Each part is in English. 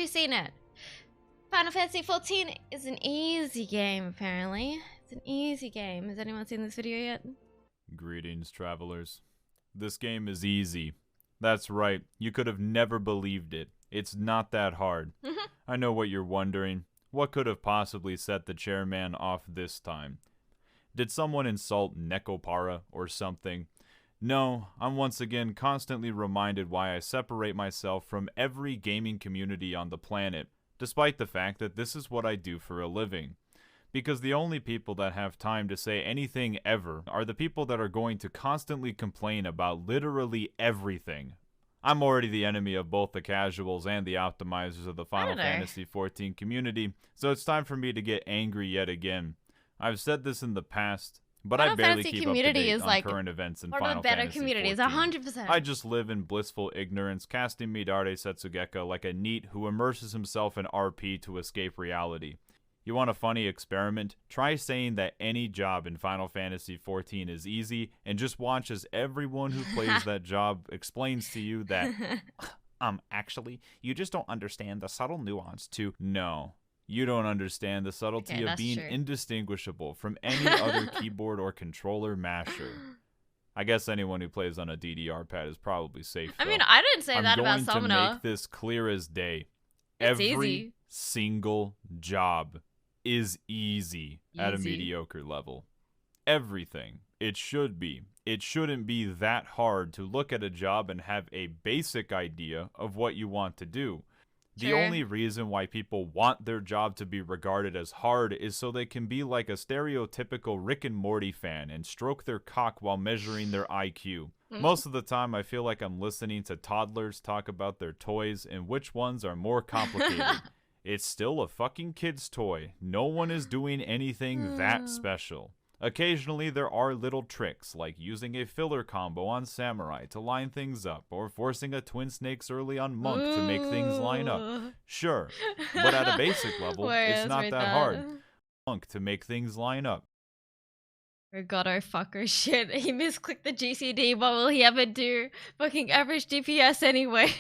already seen it. Final Fantasy XIV is an easy game, apparently. It's an easy game. Has anyone seen this video yet? Greetings, travelers. This game is easy. That's right, you could have never believed it. It's not that hard. I know what you're wondering. What could have possibly set the chairman off this time? Did someone insult Nekopara or something? No, I'm once again constantly reminded why I separate myself from every gaming community on the planet, despite the fact that this is what I do for a living. Because the only people that have time to say anything ever are the people that are going to constantly complain about literally everything. I'm already the enemy of both the casuals and the optimizers of the Final Fantasy XIV community, so it's time for me to get angry yet again. I've said this in the past, but I barely keep up to date on current events in Final Fantasy XIV. 100%. I just live in blissful ignorance, casting Midare Setsugeka like a NEET who immerses himself in RP to escape reality. You want a funny experiment? Try saying that any job in Final Fantasy XIV is easy, and just watch as everyone who plays that job explains to you that, actually, you just don't understand the subtle nuance to, no. You don't understand the subtlety of being indistinguishable from any other keyboard or controller masher. I guess anyone who plays on a DDR pad is probably safe, though. I mean, I didn't say that about Summoner. I'm going to make this clear as day. Every single job is easy at a mediocre level. Everything. It should be. It shouldn't be that hard to look at a job and have a basic idea of what you want to do. The only reason why people want their job to be regarded as hard is so they can be like a stereotypical Rick and Morty fan and stroke their cock while measuring their IQ. Most of the time, I feel like I'm listening to toddlers talk about their toys and which ones are more complicated. It's still a fucking kid's toy. No one is doing anything that special. Occasionally, there are little tricks, like using a filler combo on Samurai to line things up, or forcing a Twin Snakes early on Monk to make things line up. Sure, but at a basic level, it's not that hard. Monk to make things line up. Rigoto fucker shit. He misclicked the GCD. What will he ever do? Fucking average DPS anyway.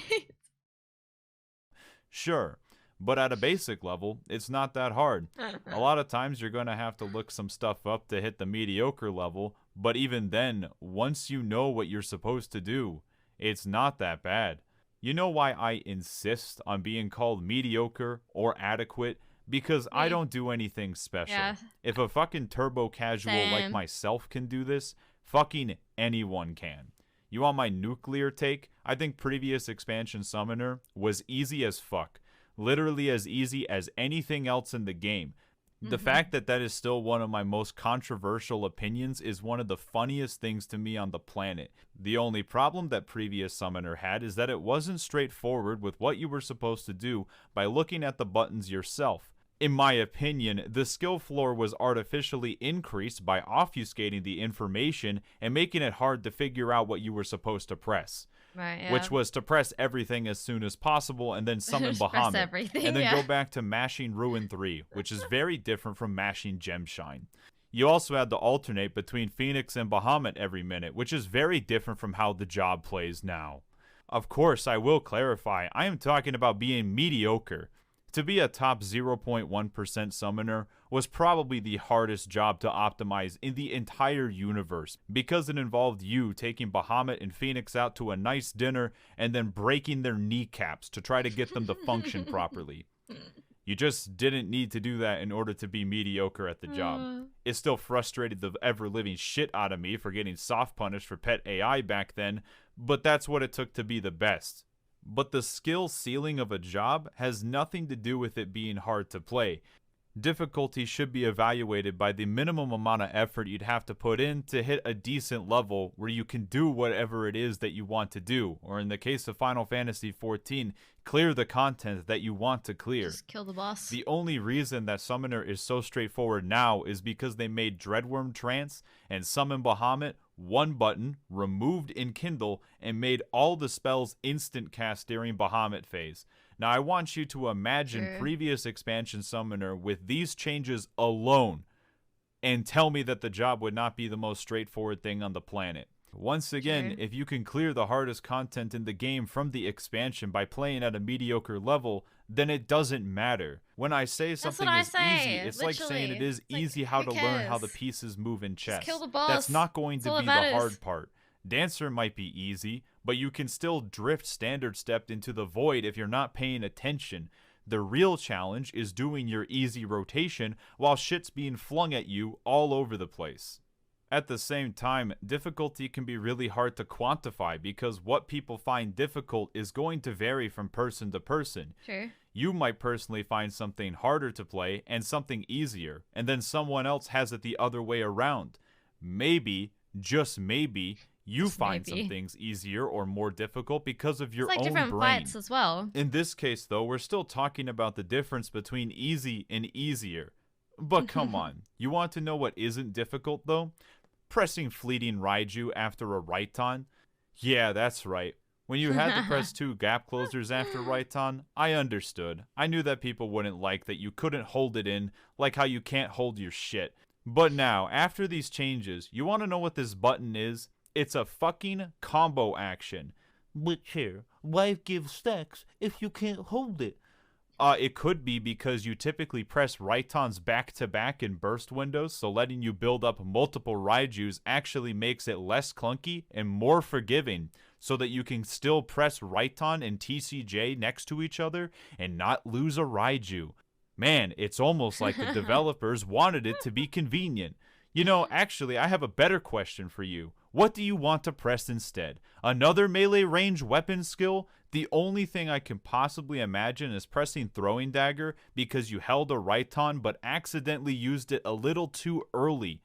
Sure. But at a basic level, it's not that hard. A lot of times you're going to have to look some stuff up to hit the mediocre level, but even then, once you know what you're supposed to do, it's not that bad. You know why I insist on being called mediocre or adequate? Because I don't do anything special. Yeah. If a fucking turbo casual like myself can do this, fucking anyone can. You want my nuclear take? I think previous expansion Summoner was easy as fuck. Literally as easy as anything else in the game. The fact that that is still one of my most controversial opinions is one of the funniest things to me on the planet. The only problem that previous Summoner had is that it wasn't straightforward with what you were supposed to do by looking at the buttons yourself. In my opinion, the skill floor was artificially increased by obfuscating the information and making it hard to figure out what you were supposed to press. Right, yeah. Which was to press everything as soon as possible and then summon Bahamut. And then go back to mashing Ruin 3, which is very different from mashing Gemshine. You also had to alternate between Phoenix and Bahamut every minute, which is very different from how the job plays now. Of course, I will clarify, I am talking about being mediocre. To be a top 0.1% summoner was probably the hardest job to optimize in the entire universe because it involved you taking Bahamut and Phoenix out to a nice dinner and then breaking their kneecaps to try to get them to function properly. You just didn't need to do that in order to be mediocre at the job. It still frustrated the ever-living shit out of me for getting soft punished for pet AI back then, but that's what it took to be the best. But the skill ceiling of a job has nothing to do with it being hard to play. Difficulty should be evaluated by the minimum amount of effort you'd have to put in to hit a decent level where you can do whatever it is that you want to do, or in the case of Final Fantasy XIV, clear the content that you want to clear. Just kill the boss. The only reason that Summoner is so straightforward now is because they made Dreadworm Trance and Summon Bahamut one button, removed Enkindle, and made all the spells instant cast during Bahamut phase. Now I want you to imagine previous expansion Summoner with these changes alone and tell me that the job would not be the most straightforward thing on the planet. Once again, if you can clear the hardest content in the game from the expansion by playing at a mediocre level, then it doesn't matter. When I say something is easy, it's like saying it is easy how to learn how the pieces move in chess. Just kill the boss. That's not going to be the hard part. Dancer might be easy, but you can still drift standard stepped into the void if you're not paying attention. The real challenge is doing your easy rotation while shit's being flung at you all over the place. At the same time, difficulty can be really hard to quantify because what people find difficult is going to vary from person to person. Sure. You might personally find something harder to play and something easier, and then someone else has it the other way around. Maybe, just maybe, you find some things easier or more difficult because of your own brain. It's like different fights as well. In this case, though, we're still talking about the difference between easy and easier. But come on, you want to know what isn't difficult, though? Pressing fleeting Raiju after a Raiton? Yeah, that's right. When you had to press 2 gap closers after Raiton, I understood. I knew that people wouldn't like that you couldn't hold it in, like how you can't hold your shit. But now, after these changes, you want to know what this button is? It's a fucking combo action. But Chair, why give stacks if you can't hold it? It could be because you typically press Raitons back-to-back in burst windows, so letting you build up multiple Raijus actually makes it less clunky and more forgiving, so that you can still press Raiton and TCJ next to each other and not lose a Raiju. Man, it's almost like the developers wanted it to be convenient. You know, actually, I have a better question for you. What do you want to press instead? Another melee range weapon skill? The only thing I can possibly imagine is pressing Throwing Dagger because you held a Raiton but accidentally used it a little too early.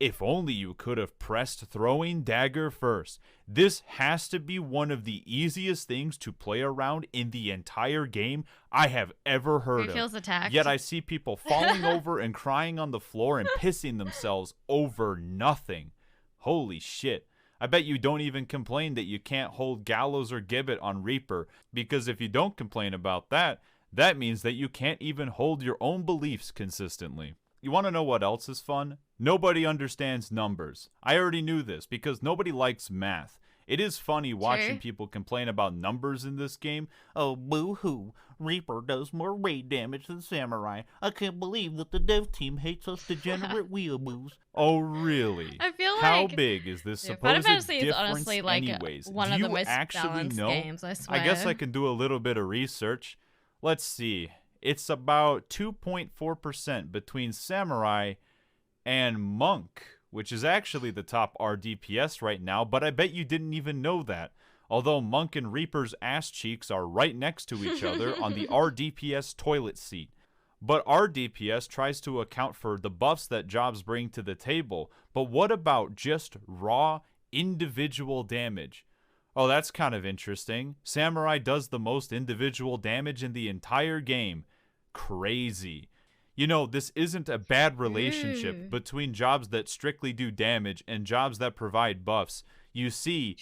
If only you could have pressed Throwing Dagger first. This has to be one of the easiest things to play around in the entire game I have ever heard of. Feels attacked. Yet I see people falling over and crying on the floor and pissing themselves over nothing. Holy shit. I bet you don't even complain that you can't hold Gallows or Gibbet on Reaper, because if you don't complain about that, that means that you can't even hold your own beliefs consistently. You want to know what else is fun? Nobody understands numbers. I already knew this because nobody likes math. It is funny watching people complain about numbers in this game. Oh, boo-hoo. Reaper does more raid damage than Samurai. I can't believe that the dev team hates us degenerate weeaboos. Oh, really? I feel How big is this supposed difference is honestly like anyways? one Do of the you most actually know? Games, I swear. I guess I can do a little bit of research. Let's see. It's about 2.4% between Samurai and Monk, which is actually the top RDPS right now, but I bet you didn't even know that. Although Monk and Reaper's ass cheeks are right next to each other on the RDPS toilet seat. But RDPS tries to account for the buffs that jobs bring to the table, but what about just raw individual damage? Oh, that's kind of interesting. Samurai does the most individual damage in the entire game. Crazy. You know, this isn't a bad relationship between jobs that strictly do damage and jobs that provide buffs. You see,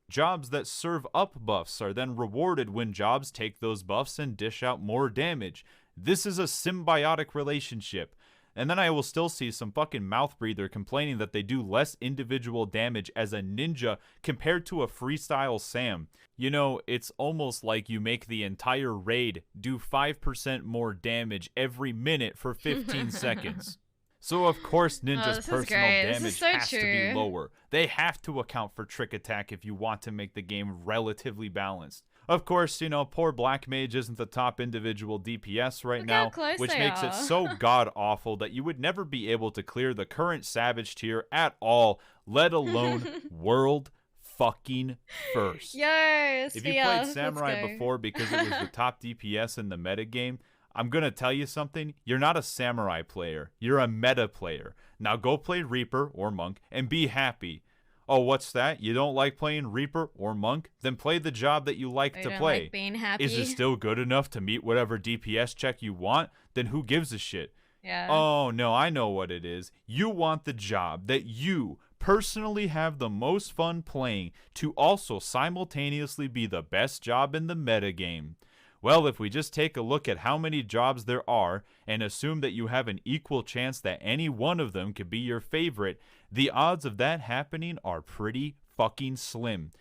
jobs that serve up buffs are then rewarded when jobs take those buffs and dish out more damage. This is a symbiotic relationship. And then I will still see some fucking mouth breather complaining that they do less individual damage as a ninja compared to a freestyle Sam. You know, it's almost like you make the entire raid do 5% more damage every minute for 15 seconds. So of course Ninja's personal damage has to be lower. They have to account for trick attack if you want to make the game relatively balanced. Of course, you know, poor Black Mage isn't the top individual DPS right now, which makes it so god-awful that you would never be able to clear the current Savage tier at all, let alone world fucking first. Yes, if you played Samurai before because it was the top DPS in the metagame, I'm going to tell you something. You're not a Samurai player. You're a meta player. Now go play Reaper or Monk and be happy. Oh, what's that? You don't like playing Reaper or Monk? Then play the job that you like to play. Like being happy. Is it still good enough to meet whatever DPS check you want? Then who gives a shit? Yeah. Oh, no, I know what it is. You want the job that you personally have the most fun playing to also simultaneously be the best job in the metagame. Well, if we just take a look at how many jobs there are and assume that you have an equal chance that any one of them could be your favorite, the odds of that happening are pretty fucking slim.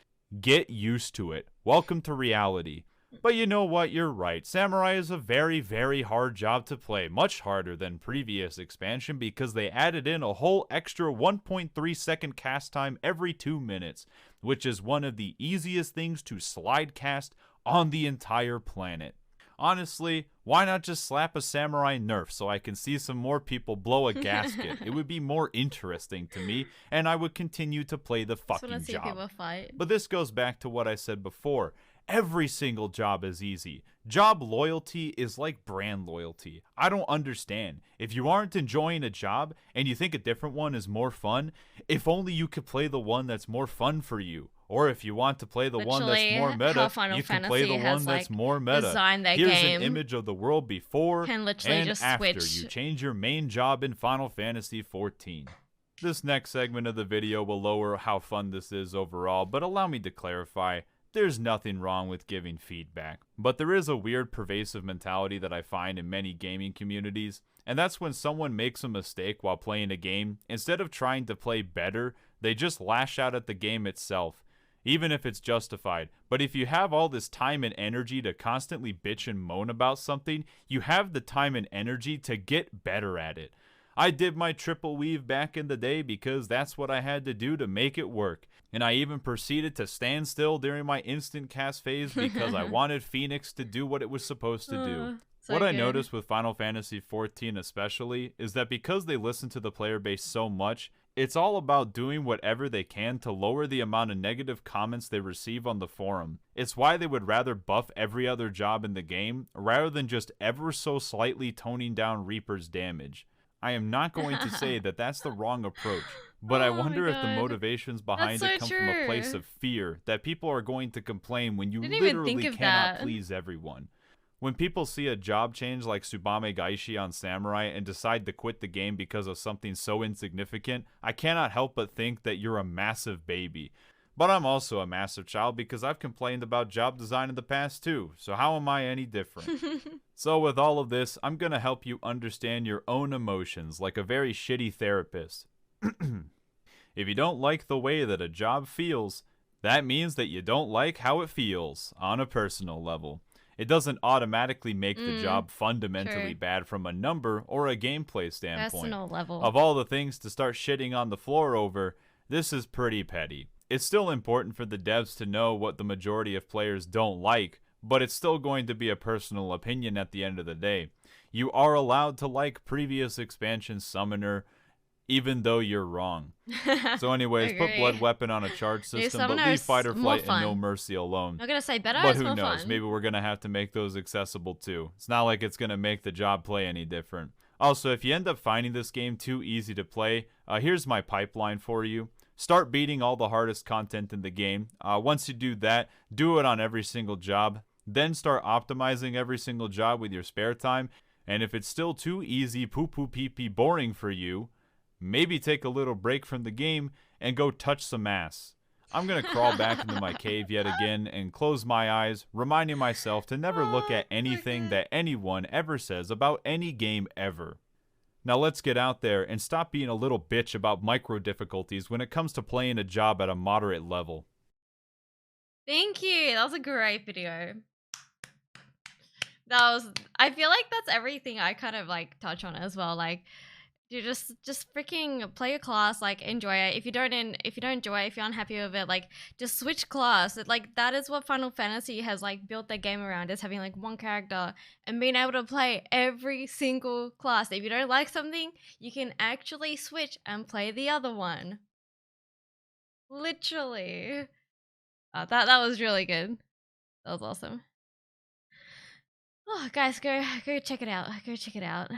Get used to it. Welcome to reality. But you know what? You're right. Samurai is a very, very hard job to play. Much harder than previous expansion because they added in a whole extra 1.3 second cast time every 2 minutes, which is one of the easiest things to slide cast on the entire planet. Honestly, why not just slap a samurai nerf so I can see some more people blow a gasket? It would be more interesting to me, and I would continue to play the fucking job. But this goes back to what I said before. Every single job is easy. Job loyalty is like brand loyalty. I don't understand. If you aren't enjoying a job and you think a different one is more fun, if only you could play the one that's more fun for you. Or if you want to play the one that's more meta, you can play the one that's more meta. Here's an image of the world before and after you change your main job in Final Fantasy XIV. This next segment of the video will lower how fun this is overall, but allow me to clarify. There's nothing wrong with giving feedback, but there is a weird pervasive mentality that I find in many gaming communities, and that's when someone makes a mistake while playing a game, instead of trying to play better, they just lash out at the game itself, even if it's justified. But if you have all this time and energy to constantly bitch and moan about something, you have the time and energy to get better at it. I did my triple weave back in the day because that's what I had to do to make it work. And I even proceeded to stand still during my instant cast phase because I wanted Phoenix to do what it was supposed to do. What I noticed with Final Fantasy XIV especially is that because they listen to the player base so much, it's all about doing whatever they can to lower the amount of negative comments they receive on the forum. It's why they would rather buff every other job in the game rather than just ever so slightly toning down Reaper's damage. I am not going to say that that's the wrong approach, but I wonder if the motivations behind it come from a place of fear that people are going to complain when you literally cannot please everyone. When people see a job change like Tsubame Gaishi on Samurai and decide to quit the game because of something so insignificant, I cannot help but think that you're a massive baby. But I'm also a massive child because I've complained about job design in the past too, so how am I any different? So with all of this, I'm gonna help you understand your own emotions like a very shitty therapist. If you don't like the way that a job feels, that means that you don't like how it feels on a personal level. It doesn't automatically make the job fundamentally bad from a number or a gameplay standpoint. Personal level. Of all the things to start shitting on the floor over, this is pretty petty. It's still important for the devs to know what the majority of players don't like, but it's still going to be a personal opinion at the end of the day. You are allowed to like previous expansion Summoner, even though you're wrong. So anyways, put Blood Weapon on a charge system, but leave Fight or Flight and No Mercy alone. I'm gonna say better, but who knows, fun. Maybe we're gonna have to make those accessible too. It's not like it's gonna make the job play any different. Also, if you end up finding this game too easy to play, here's my pipeline for you. Start beating all the hardest content in the game. Once you do that, do it on every single job. Then start optimizing every single job with your spare time. And if it's still too easy, poo-poo pee-pee boring for you, maybe take a little break from the game and go touch some ass. I'm going to crawl back into my cave yet again and close my eyes, reminding myself to never look at anything that anyone ever says about any game ever. Now let's get out there and stop being a little bitch about micro difficulties when it comes to playing a job at a moderate level. Thank you. That was a great video. I feel like that's everything I kind of like touch on as well. Like, you just freaking play a class, like enjoy it. If you don't enjoy it, if you're unhappy with it, like just switch class. Like that is what Final Fantasy has like built their game around, is having like one character and being able to play every single class. If you don't like something, you can actually switch and play the other one. Literally. That was really good. That was awesome. Oh, guys, go check it out. Go check it out.